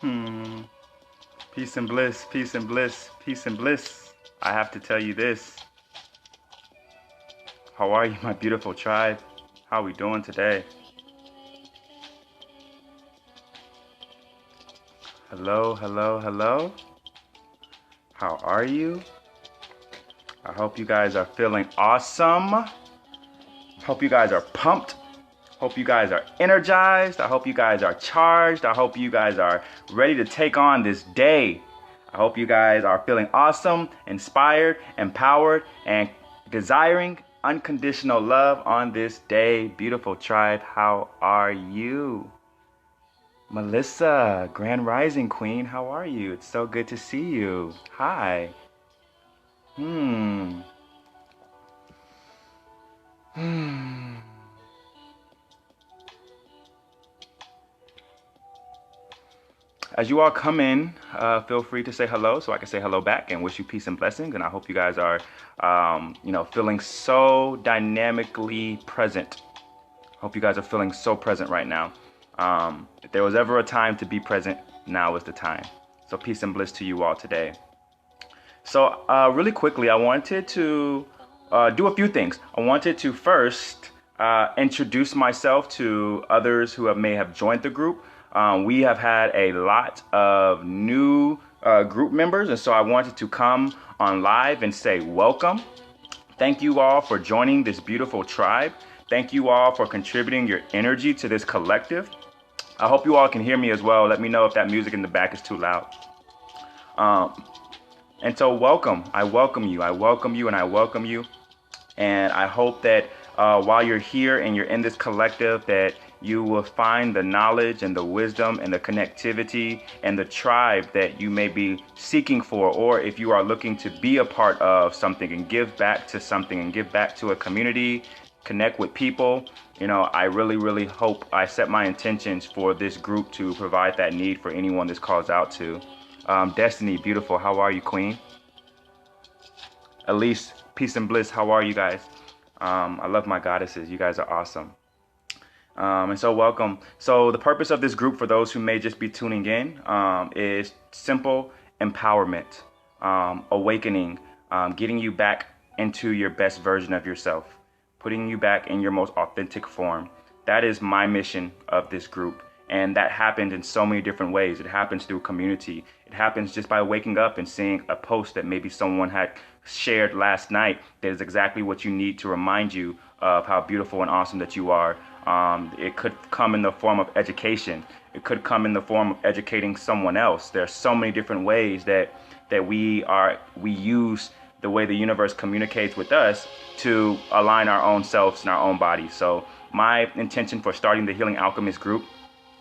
Hmm. Peace and bliss, peace and bliss, peace and bliss. I have to tell you this. How are you, my beautiful tribe? How are we doing today? Hello, hello, hello. How are you? I hope you guys are feeling awesome. Hope you guys are pumped. Hope you guys are energized. I hope you guys are charged. I hope you guys are ready to take on this day. I hope you guys are feeling awesome, inspired, empowered, and desiring unconditional love on this day. Beautiful tribe, how are you? Melissa, Grand Rising Queen, how are you? It's so good to see you. Hi. Hmm. As you all come in, feel free to say hello so I can say hello back and wish you peace and blessings. And I hope you guys are, feeling so dynamically present. Hope you guys are feeling so present right now. If there was ever a time to be present, now is the time. So peace and bliss to you all today. So really quickly, I wanted to do a few things. I wanted to first introduce myself to others who may have joined the group. We have had a lot of new group members, and so I wanted to come on live and say welcome. Thank you all for joining this beautiful tribe. Thank you all for contributing your energy to this collective. I hope you all can hear me as well. Let me know if that music in the back is too loud. And so welcome. I welcome you. I welcome you and I welcome you. And I hope that while you're here and you're in this collective, that you will find the knowledge and the wisdom and the connectivity and the tribe that you may be seeking for, or if you are looking to be a part of something and give back to something and give back to a community, connect with people. I really, really hope I set my intentions for this group to provide that need for anyone this calls out to. Destiny, beautiful. How are you, Queen? Elise, peace and bliss. How are you guys? I love my goddesses. You guys are awesome. And so welcome. So the purpose of this group, for those who may just be tuning in, is simple empowerment, awakening, getting you back into your best version of yourself, putting you back in your most authentic form. That is my mission of this group. And that happened in so many different ways. It happens through community. It happens just by waking up and seeing a post that maybe someone had shared last night that is exactly what you need to remind you of how beautiful and awesome that you are. It could come in the form of education. It could come in the form of educating someone else. There are so many different ways that we use the way the universe communicates with us to align our own selves and our own bodies. So my intention for starting the Healing Alchemist group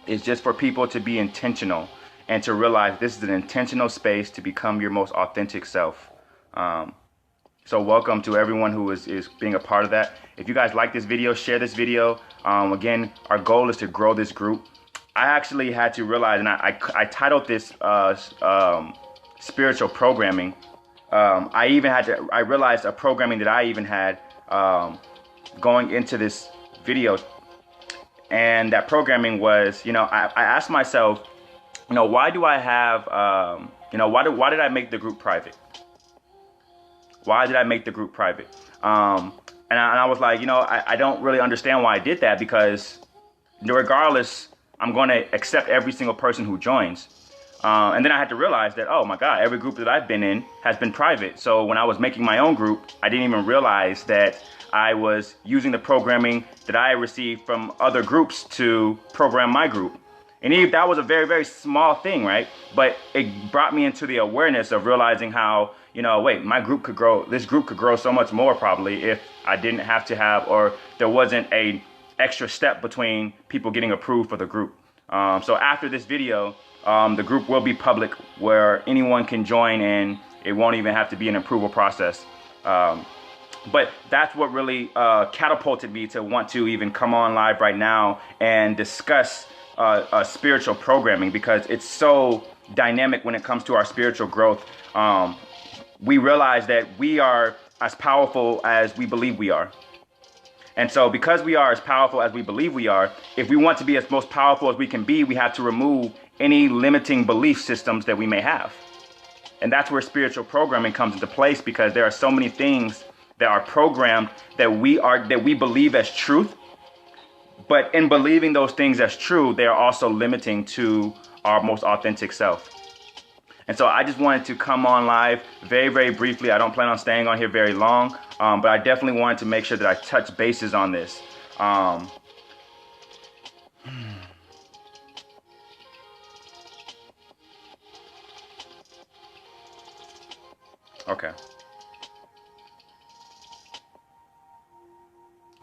is just for people to be intentional and to realize this is an intentional space to become your most authentic self. So welcome to everyone who is being a part of that. If you guys like this video, share this video. Again, our goal is to grow this group. I actually had to realize, and I titled this spiritual programming. I realized a programming that I even had going into this video. And that programming was, I asked myself, why do I have, why did I make the group private? Why did I make the group private? And I was like, I don't really understand why I did that, because regardless, I'm going to accept every single person who joins. And then I had to realize that, oh my God, every group that I've been in has been private. So when I was making my own group, I didn't even realize that I was using the programming that I received from other groups to program my group. And that was a very, very small thing, right? But it brought me into the awareness of realizing how, wait, my group could grow. This group could grow so much more probably if I didn't have to have, or there wasn't a extra step between people getting approved for the group. So after this video, the group will be public where anyone can join, and it won't even have to be an approval process. But that's what really catapulted me to want to even come on live right now and discuss spiritual programming, because it's so dynamic when it comes to our spiritual growth. We realize that we are as powerful as we believe we are. And so because we are as powerful as we believe we are, if we want to be as most powerful as we can be, we have to remove any limiting belief systems that we may have. And that's where spiritual programming comes into place, because there are so many things that are programmed that we believe as truth. But in believing those things as true, they are also limiting to our most authentic self. And so I just wanted to come on live very, very briefly. I don't plan on staying on here very long, but I definitely wanted to make sure that I touch bases on this. Okay.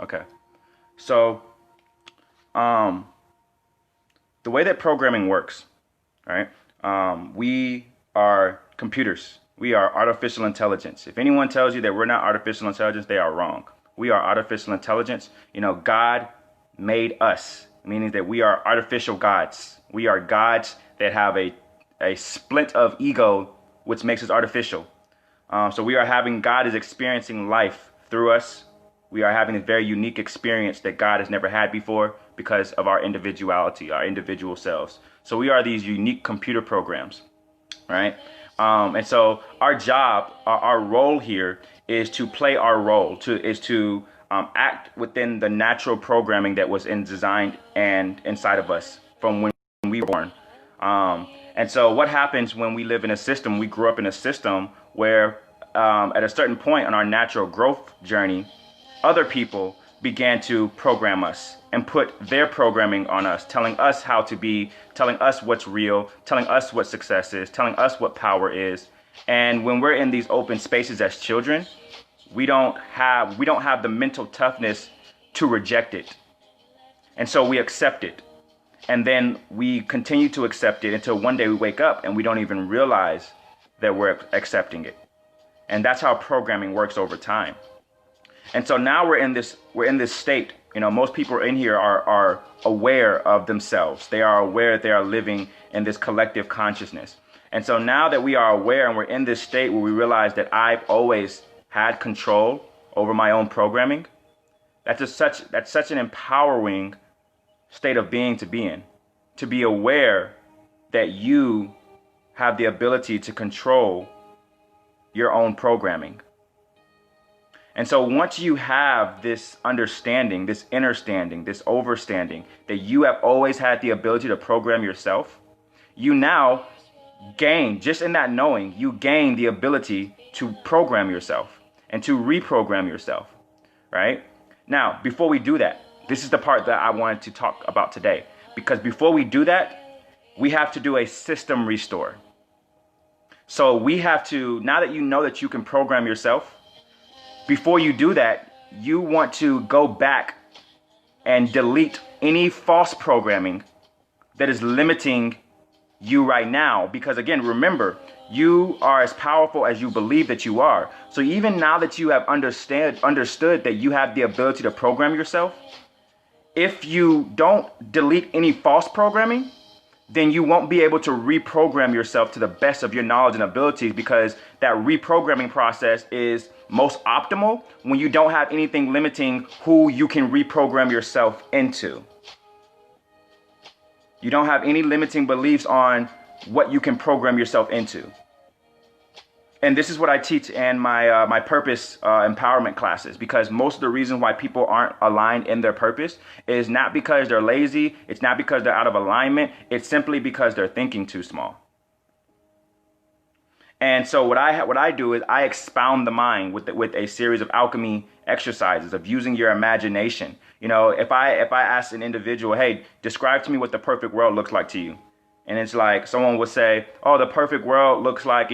Okay. So, the way that programming works, right? We are computers. We are artificial intelligence. If anyone tells you that we're not artificial intelligence, they are wrong. We are artificial intelligence. God made us, meaning that we are artificial gods. We are gods that have a splint of ego, which makes us artificial. So God is experiencing life through us. We are having a very unique experience that God has never had before because of our individuality, our individual selves. So we are these unique computer programs, right? And so our job, our role here is to play our role, to act within the natural programming that was designed and inside of us from when we were born. And so what happens when we live in a system, we grew up in a system where at a certain point on our natural growth journey, other people began to program us and put their programming on us, telling us how to be, telling us what's real, telling us what success is, telling us what power is. And when we're in these open spaces as children, we don't have the mental toughness to reject it. And so we accept it. And then we continue to accept it until one day we wake up and we don't even realize that we're accepting it. And that's how programming works over time. And so now we're in this state. Most people in here are aware of themselves. They are aware that they are living in this collective consciousness. And so now that we are aware and we're in this state where we realize that I've always had control over my own programming, that's such an empowering state of being to be in, to be aware that you have the ability to control your own programming. And so once you have this understanding, this understanding, this overstanding, that you have always had the ability to program yourself, you now gain, just in that knowing, you gain the ability to program yourself and to reprogram yourself, right? Now, before we do that, this is the part that I wanted to talk about today, because before we do that, we have to do a system restore. So we have to, now that you know that you can program yourself, before you do that, you want to go back and delete any false programming that is limiting you right now. Because again, remember, you are as powerful as you believe that you are. So even now that you have understood that you have the ability to program yourself, if you don't delete any false programming, then you won't be able to reprogram yourself to the best of your knowledge and abilities, because that reprogramming process is most optimal when you don't have anything limiting who you can reprogram yourself into. You don't have any limiting beliefs on what you can program yourself into. And this is what I teach in my purpose empowerment classes, because most of the reasons why people aren't aligned in their purpose is not because they're lazy. It's not because they're out of alignment. It's simply because they're thinking too small. And so what I do is I expound the mind with a series of alchemy exercises of using your imagination. If I ask an individual, hey, describe to me what the perfect world looks like to you. And it's like someone would say, oh, the perfect world looks like,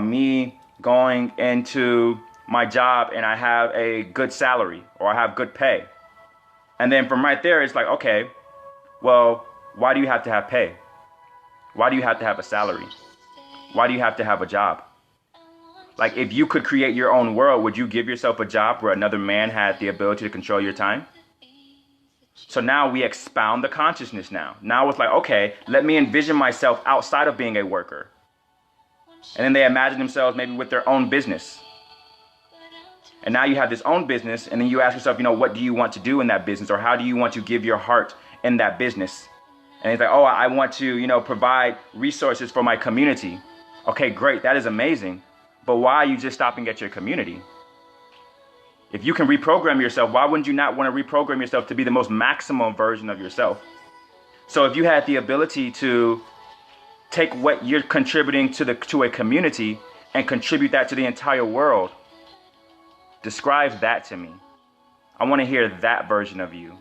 me going into my job and I have a good salary or I have good pay. And then from right there, it's like, okay, well, why do you have to have pay? Why do you have to have a salary? Why do you have to have a job? Like, if you could create your own world, would you give yourself a job where another man had the ability to control your time? So now we expound the consciousness now. Now it's like, okay, let me envision myself outside of being a worker. And then they imagine themselves maybe with their own business. And now you have this own business, and then you ask yourself, what do you want to do in that business, or how do you want to give your heart in that business? And it's like, oh, I want to, provide resources for my community. Okay, great. That is amazing. But why are you just stopping at your community? If you can reprogram yourself, why wouldn't you not want to reprogram yourself to be the most maximum version of yourself? So if you had the ability to take what you're contributing to a community and contribute that to the entire world, describe that to me. I want to hear that version of you.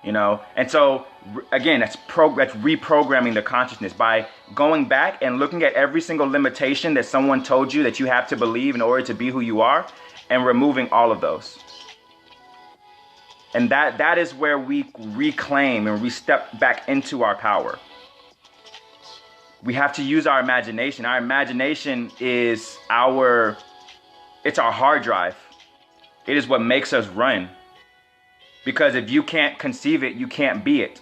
And so again, that's reprogramming the consciousness by going back and looking at every single limitation that someone told you that you have to believe in order to be who you are, and removing all of those. And that is where we reclaim and we step back into our power. We have to use our imagination. Our imagination is it's our hard drive. It is what makes us run. Because if you can't conceive it, you can't be it.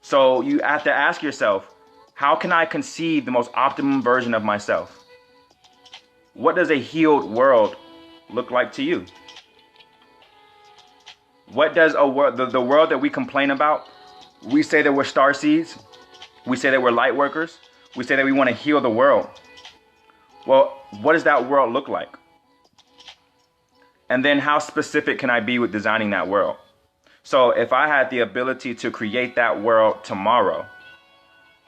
So you have to ask yourself, how can I conceive the most optimum version of myself? What does a healed world look like to you? What does the world that we complain about? We say that we're star seeds. We say that we're light workers. We say that we want to heal the world. Well, what does that world look like? And then how specific can I be with designing that world? So if I had the ability to create that world tomorrow,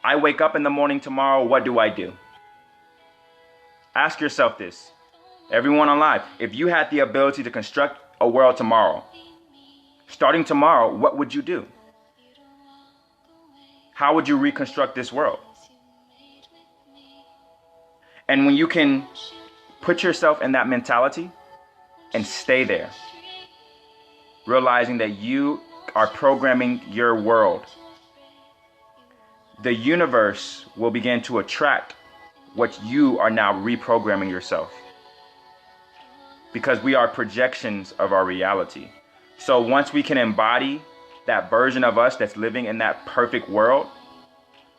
I wake up in the morning tomorrow, what do I do? Ask yourself this. Everyone alive, if you had the ability to construct a world tomorrow, starting tomorrow, what would you do? How would you reconstruct this world? And when you can put yourself in that mentality and stay there, realizing that you are programming your world, the universe will begin to attract what you are now reprogramming yourself. Because we are projections of our reality. So once we can embody that version of us that's living in that perfect world,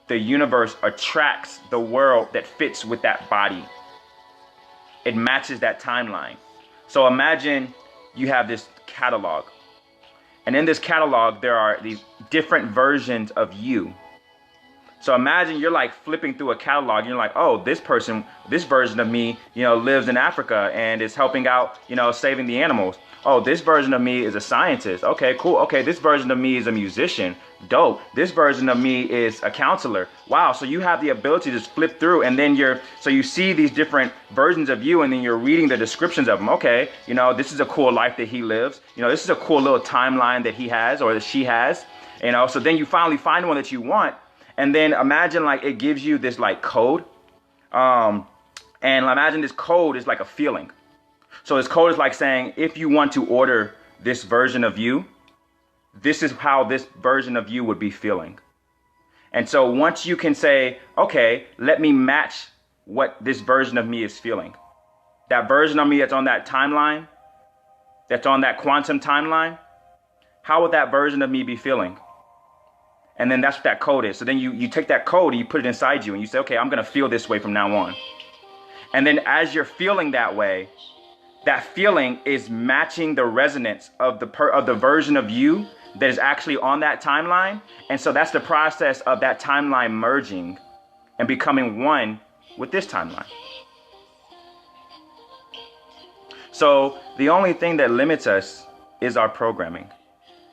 the universe attracts the world that fits with that body. It matches that timeline. So imagine you have this catalog. And in this catalog, there are these different versions of you. So imagine you're like flipping through a catalog and you're like, oh, this version of me, lives in Africa and is helping out, saving the animals. Oh, this version of me is a scientist. Okay, cool. Okay, this version of me is a musician. Dope. This version of me is a counselor. Wow. So you have the ability to just flip through, and then so you see these different versions of you, and then you're reading the descriptions of them. Okay, this is a cool life that he lives. This is a cool little timeline that he has or that she has. So then you finally find one that you want, and then imagine like it gives you this like code, and imagine this code is like a feeling. So this code is like saying, if you want to order this version of you, this is how this version of you would be feeling. And so once you can say, okay, let me match what this version of me is feeling. That version of me that's on that timeline, that's on that quantum timeline, how would that version of me be feeling? And then that's what that code is. So then you take that code and you put it inside you and you say, okay, I'm going to feel this way from now on. And then as you're feeling that way, that feeling is matching the resonance of the version of you that is actually on that timeline. And so that's the process of that timeline merging and becoming one with this timeline. So the only thing that limits us is our programming.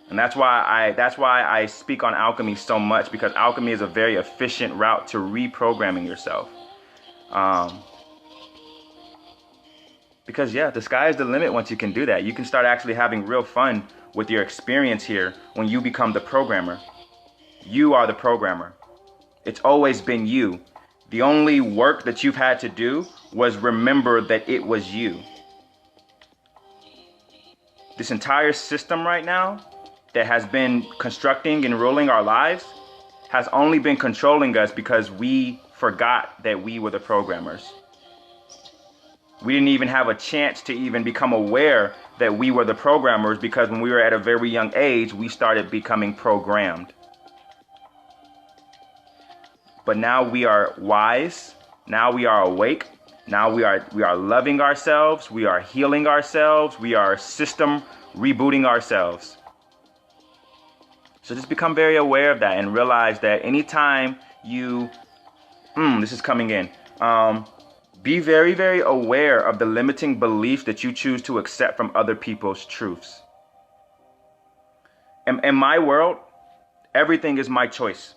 And that's why I speak on alchemy so much, because alchemy is a very efficient route to reprogramming yourself. Because the sky is the limit once you can do that. You can start actually having real fun with your experience here when you become the programmer. You are the programmer. It's always been you. The only work that you've had to do was remember that it was you. This entire system right now that has been constructing and ruling our lives has only been controlling us because we forgot that we were the programmers. We didn't even have a chance to even become aware that we were the programmers, because when we were at a very young age, we started becoming programmed. But now we are wise. Now we are awake. Now we are loving ourselves. We are healing ourselves. We are system rebooting ourselves. So just become very aware of that and realize that anytime you, this is coming in. Be very, very aware of the limiting beliefs that you choose to accept from other people's truths. In my world, everything is my choice.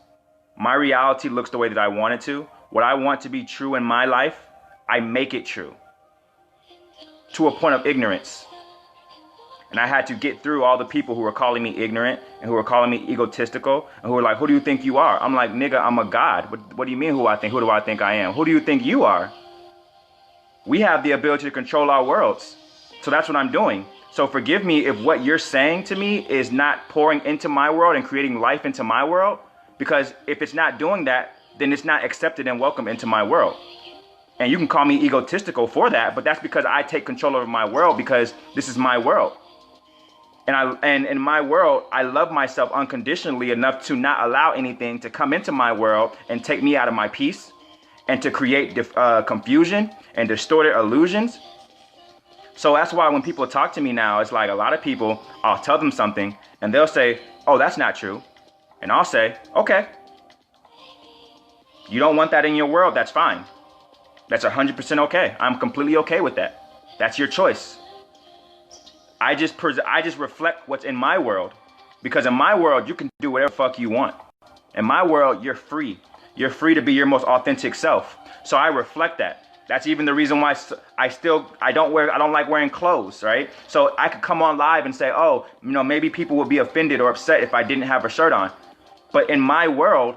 My reality looks the way that I want it to. What I want to be true in my life, I make it true. To a point of ignorance. And I had to get through all the people who were calling me ignorant and who were calling me egotistical and who were like, who do you think you are? I'm like, nigga, I'm a God. What do you mean who I think? Who do I think I am? Who do you think you are? We have the ability to control our worlds. So that's what I'm doing. So forgive me if what you're saying to me is not pouring into my world and creating life into my world. Because if it's not doing that, then it's not accepted and welcome into my world. And you can call me egotistical for that, but that's because I take control over my world because this is my world. And in my world, I love myself unconditionally enough to not allow anything to come into my world and take me out of my peace and to create confusion and distorted illusions. So that's why when people talk to me now, it's like a lot of people, I'll tell them something and they'll say, oh, that's not true. And I'll say, okay, you don't want that in your world. That's fine. That's 100% okay. I'm completely okay with that. That's your choice. I just reflect what's in my world, because in my world, you can do whatever the fuck you want. In my world, you're free. You're free to be your most authentic self. So I reflect that. That's even the reason why I don't like wearing clothes, right? So I could come on live and say, oh, maybe people would be offended or upset if I didn't have a shirt on. But in my world,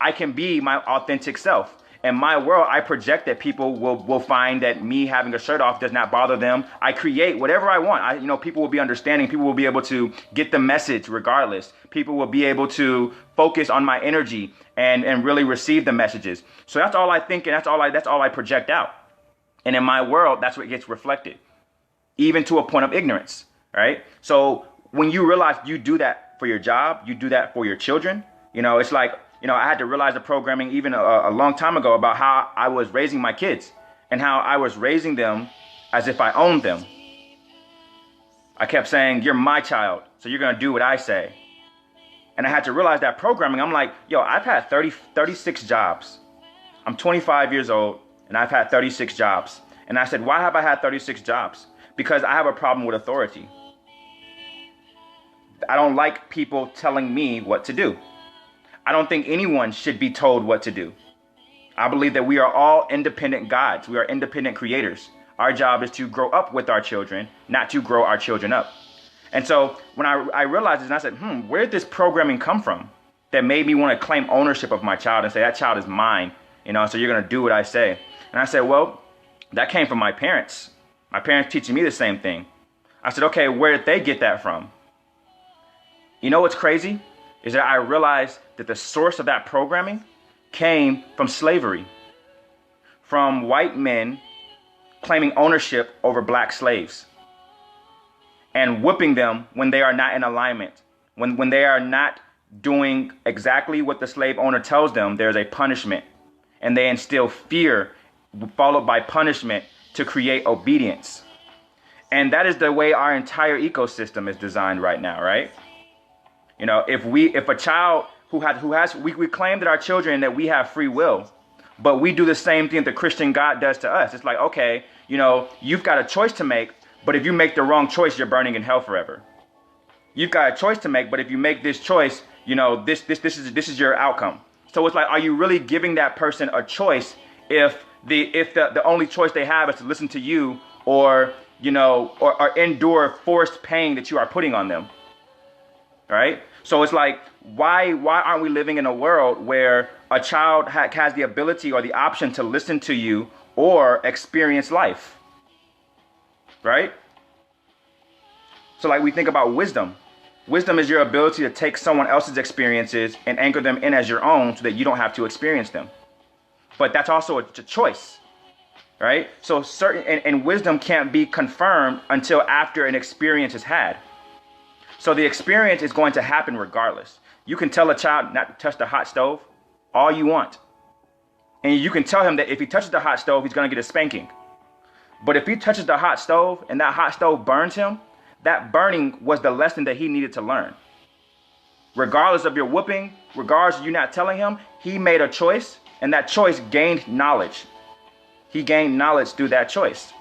I can be my authentic self. In my world, I project that people will find that me having a shirt off does not bother them. I create whatever I want. People will be understanding. People will be able to get the message regardless. People will be able to focus on my energy and really receive the messages. So that's all I think, and that's all I project out. And in my world, that's what gets reflected, even to a point of ignorance, right? So when you realize you do that for your job, you do that for your children, it's like, I had to realize the programming even a long time ago about how I was raising my kids and how I was raising them as if I owned them. I kept saying, you're my child, so you're going to do what I say. And I had to realize that programming. I'm like, yo, I've had 36 jobs. I'm 25 years old and I've had 36 jobs. And I said, why have I had 36 jobs? Because I have a problem with authority. I don't like people telling me what to do. I don't think anyone should be told what to do. I believe that we are all independent gods. We are independent creators. Our job is to grow up with our children, not to grow our children up. And so when I realized this, and I said, where did this programming come from that made me want to claim ownership of my child and say, that child is mine, so you're going to do what I say. And I said, well, that came from my parents. My parents teaching me the same thing. I said, okay, where did they get that from? You know what's crazy? Is that I realized that the source of that programming came from slavery, from white men claiming ownership over black slaves and whipping them when they are not in alignment. When they are not doing exactly what the slave owner tells them, there's a punishment, and they instill fear followed by punishment to create obedience. And that is the way our entire ecosystem is designed right now, right? If a child we claim that our children, that we have free will, but we do the same thing that the Christian God does to us. It's like, okay, you've got a choice to make, but if you make the wrong choice, you're burning in hell forever. You've got a choice to make, but if you make this choice, this is your outcome. So it's like, are you really giving that person a choice if the only choice they have is to listen to you or endure forced pain that you are putting on them? Right? So it's like, why aren't we living in a world where a child has the ability or the option to listen to you or experience life? Right? So like we think about wisdom. Wisdom is your ability to take someone else's experiences and anchor them in as your own so that you don't have to experience them. But that's also a choice. Right? So and wisdom can't be confirmed until after an experience is had. So the experience is going to happen regardless. You can tell a child not to touch the hot stove all you want. And you can tell him that if he touches the hot stove, he's going to get a spanking. But if he touches the hot stove and that hot stove burns him, that burning was the lesson that he needed to learn. Regardless of your whooping, regardless of you not telling him, he made a choice, and that choice gained knowledge. He gained knowledge through that choice.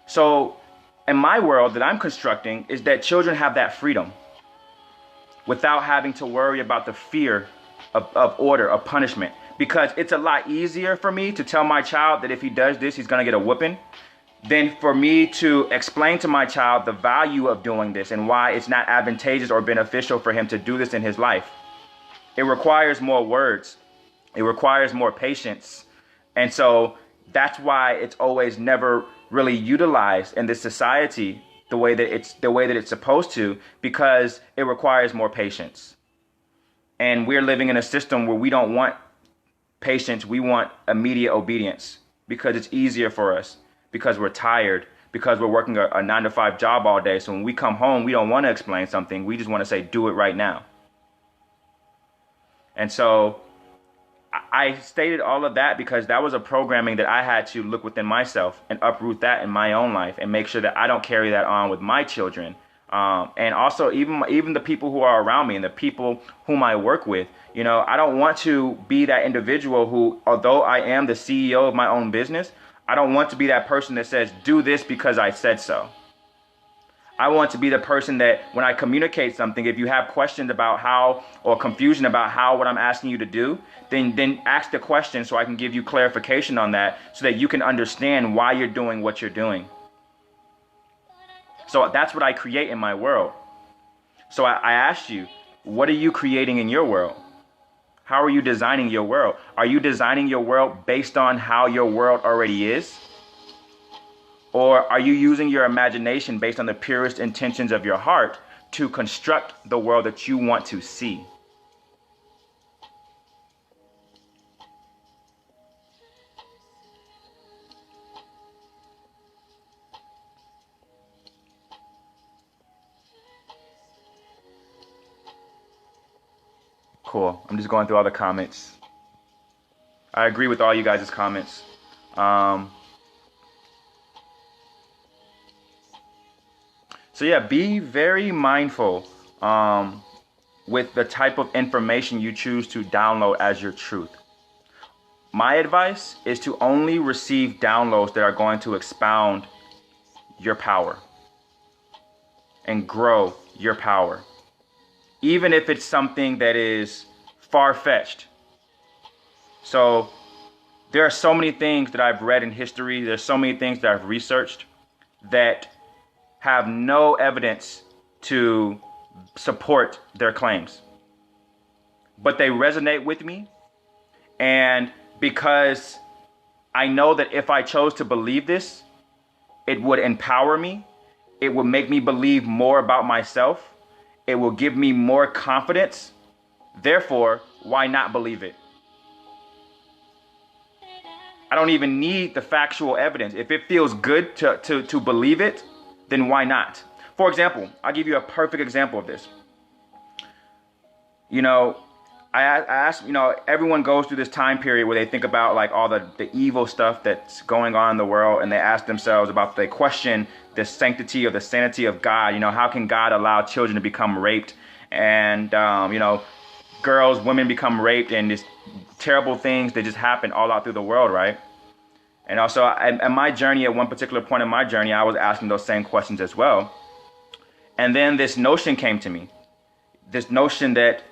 So in my world that I'm constructing is that children have that freedom without having to worry about the fear of order, of punishment. Because it's a lot easier for me to tell my child that if he does this, he's going to get a whooping, than for me to explain to my child the value of doing this and why it's not advantageous or beneficial for him to do this in his life. It requires more words. It requires more patience. And so that's why it's always never really utilized in this society the way that it's supposed to, because it requires more patience. And we're living in a system where we don't want patience, we want immediate obedience because it's easier for us, because we're tired, because we're working a 9-to-5 job all day. So when we come home, we don't want to explain something. We just want to say, do it right now. And so I stated all of that because that was a programming that I had to look within myself and uproot that in my own life and make sure that I don't carry that on with my children. And also even the people who are around me and the people whom I work with. You know, I don't want to be that individual who, although I am the CEO of my own business, I don't want to be that person that says, do this because I said so. I want to be the person that when I communicate something, if you have questions about how, or confusion about how what I'm asking you to do, then ask the question so I can give you clarification on that so that you can understand why you're doing what you're doing. So that's what I create in my world. So I asked you, what are you creating in your world? How are you designing your world? Are you designing your world based on how your world already is? Or are you using your imagination based on the purest intentions of your heart to construct the world that you want to see? Cool. I'm just going through all the comments. I agree with all you guys' comments. So yeah, be very mindful with the type of information you choose to download as your truth. My advice is to only receive downloads that are going to expound your power and grow your power. Even if it's something that is far-fetched. So there are so many things that I've read in history. There's so many things that I've researched that have no evidence to support their claims. But they resonate with me. And because I know that if I chose to believe this, it would empower me. It would make me believe more about myself. It will give me more confidence. Therefore, why not believe it? I don't even need the factual evidence. If it feels good to believe it, then why not? For example, I'll give you a perfect example of this. You know, I asked, you know, everyone goes through this time period where they think about like all the evil stuff that's going on in the world, and they ask themselves they question the sanctity or the sanity of God. You know, how can God allow children to become raped and, you know, girls, women become raped, and just terrible things that just happen all out through the world, right? And also, at my journey, at one particular point in my journey, I was asking those same questions as well. And then this notion came to me, this notion that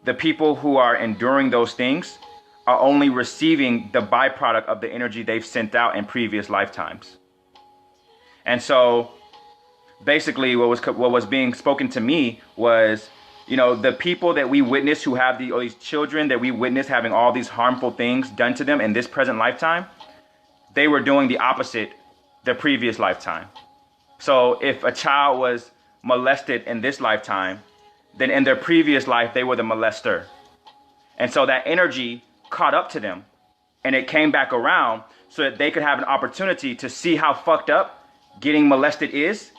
the people who are enduring those things are only receiving the byproduct of the energy they've sent out in previous lifetimes. And so basically what was being spoken to me was, you know, the people that we witness who have all these children that we witness having all these harmful things done to them in this present lifetime, they were doing the opposite the previous lifetime. So if a child was molested in this lifetime, then in their previous life, they were the molester. And so that energy caught up to them and it came back around so that they could have an opportunity to see how fucked up getting molested is,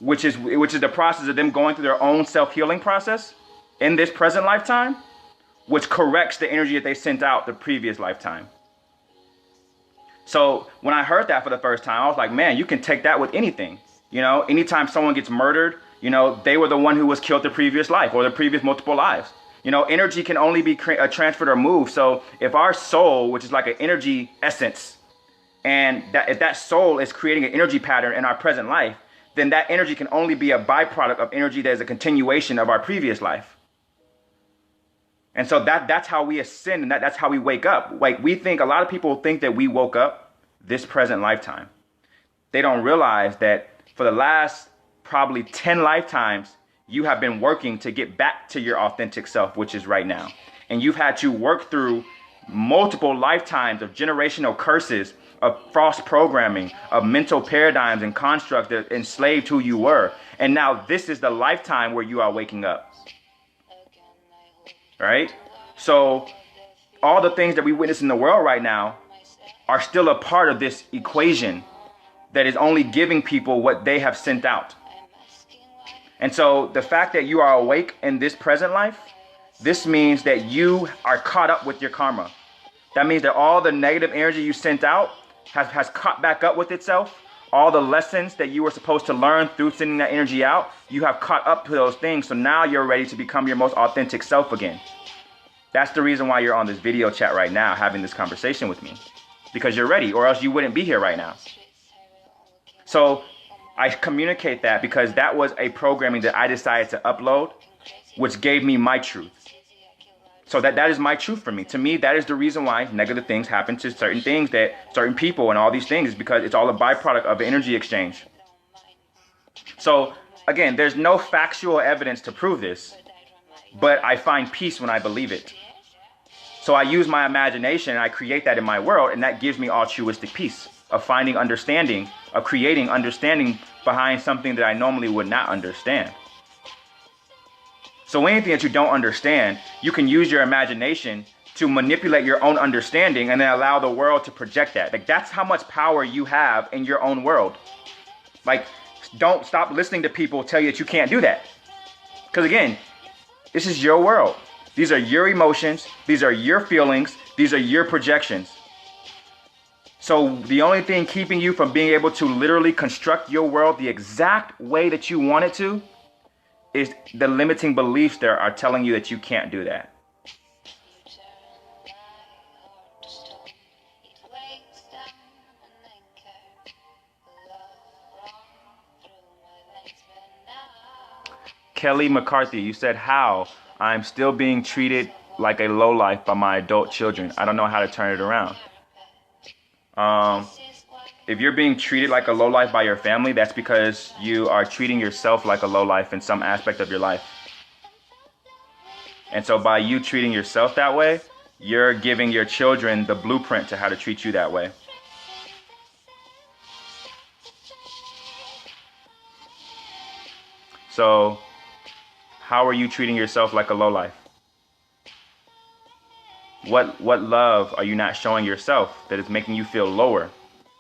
which is the process of them going through their own self-healing process in this present lifetime, which corrects the energy that they sent out the previous lifetime. So when I heard that for the first time, I was like, man, you can take that with anything. You know, anytime someone gets murdered, you know, they were the one who was killed the previous life or the previous multiple lives. You know, energy can only be transferred or moved. So if our soul, which is like an energy essence, and if that soul is creating an energy pattern in our present life, then that energy can only be a byproduct of energy that is a continuation of our previous life. And so that's how we ascend, and that's how we wake up. Like, we think, a lot of people think that we woke up this present lifetime. They don't realize that for the last probably 10 lifetimes, you have been working to get back to your authentic self, which is right now. And you've had to work through multiple lifetimes of generational curses, of false programming, of mental paradigms and constructs that enslaved who you were. And now this is the lifetime where you are waking up. Right? So all the things that we witness in the world right now are still a part of this equation that is only giving people what they have sent out. And so the fact that you are awake in this present life, this means that you are caught up with your karma. That means that all the negative energy you sent out has caught back up with itself. All the lessons that you were supposed to learn through sending that energy out, you have caught up to those things. So now you're ready to become your most authentic self again. That's the reason why you're on this video chat right now, having this conversation with me. Because you're ready, or else you wouldn't be here right now. So I communicate that because that was a programming that I decided to upload, which gave me my truth. So that is my truth for me. To me, that is the reason why negative things happen to certain things, that certain people and all these things, is because it's all a byproduct of energy exchange. So again, there's no factual evidence to prove this, but I find peace when I believe it. So I use my imagination and I create that in my world, and that gives me altruistic peace of finding understanding, of creating understanding behind something that I normally would not understand. So anything that you don't understand, you can use your imagination to manipulate your own understanding and then allow the world to project that. Like, that's how much power you have in your own world. Like, don't stop listening to people tell you that you can't do that. Because again, this is your world. These are your emotions. These are your feelings. These are your projections. So the only thing keeping you from being able to literally construct your world the exact way that you want it to is the limiting beliefs that are telling you that you can't do that. Kelly McCarthy, you said, how? I'm still being treated like a lowlife by my adult children. I don't know how to turn it around. If you're being treated like a lowlife by your family, that's because you are treating yourself like a lowlife in some aspect of your life. And so by you treating yourself that way, you're giving your children the blueprint to how to treat you that way. So how are you treating yourself like a lowlife? What love are you not showing yourself that is making you feel lower,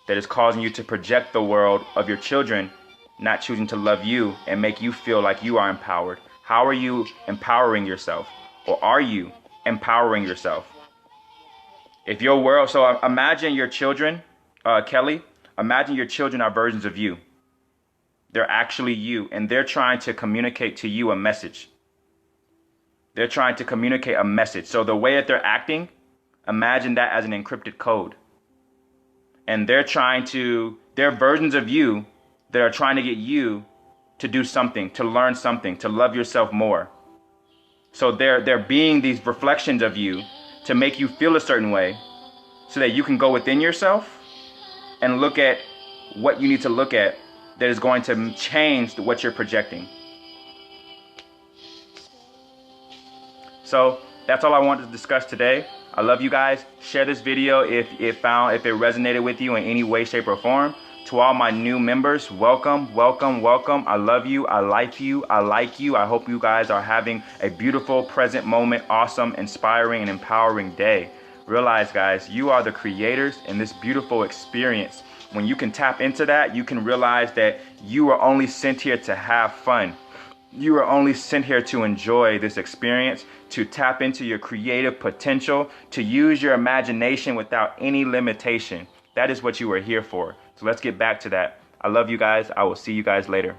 that is causing you to project the world of your children not choosing to love you and make you feel like you are empowered? How are you empowering yourself? Or are you empowering yourself? If your world, so imagine your children, Kelly, imagine your children are versions of you. They're actually you, and they're trying to communicate to you a message. They're trying to communicate a message. So the way that they're acting, imagine that as an encrypted code. And they're versions of you that are trying to get you to do something, to learn something, to love yourself more. So they're being these reflections of you to make you feel a certain way so that you can go within yourself and look at what you need to look at that is going to change what you're projecting. So that's all I wanted to discuss today. I love you guys. Share this video if it resonated with you in any way, shape, or form. To all my new members, welcome, welcome, welcome. I love you. I like you. I like you. I hope you guys are having a beautiful present moment, awesome, inspiring, and empowering day. Realize, guys, you are the creators in this beautiful experience. When you can tap into that, you can realize that you are only sent here to have fun. You are only sent here to enjoy this experience, to tap into your creative potential, to use your imagination without any limitation. That is what you are here for. So let's get back to that. I love you guys. I will see you guys later.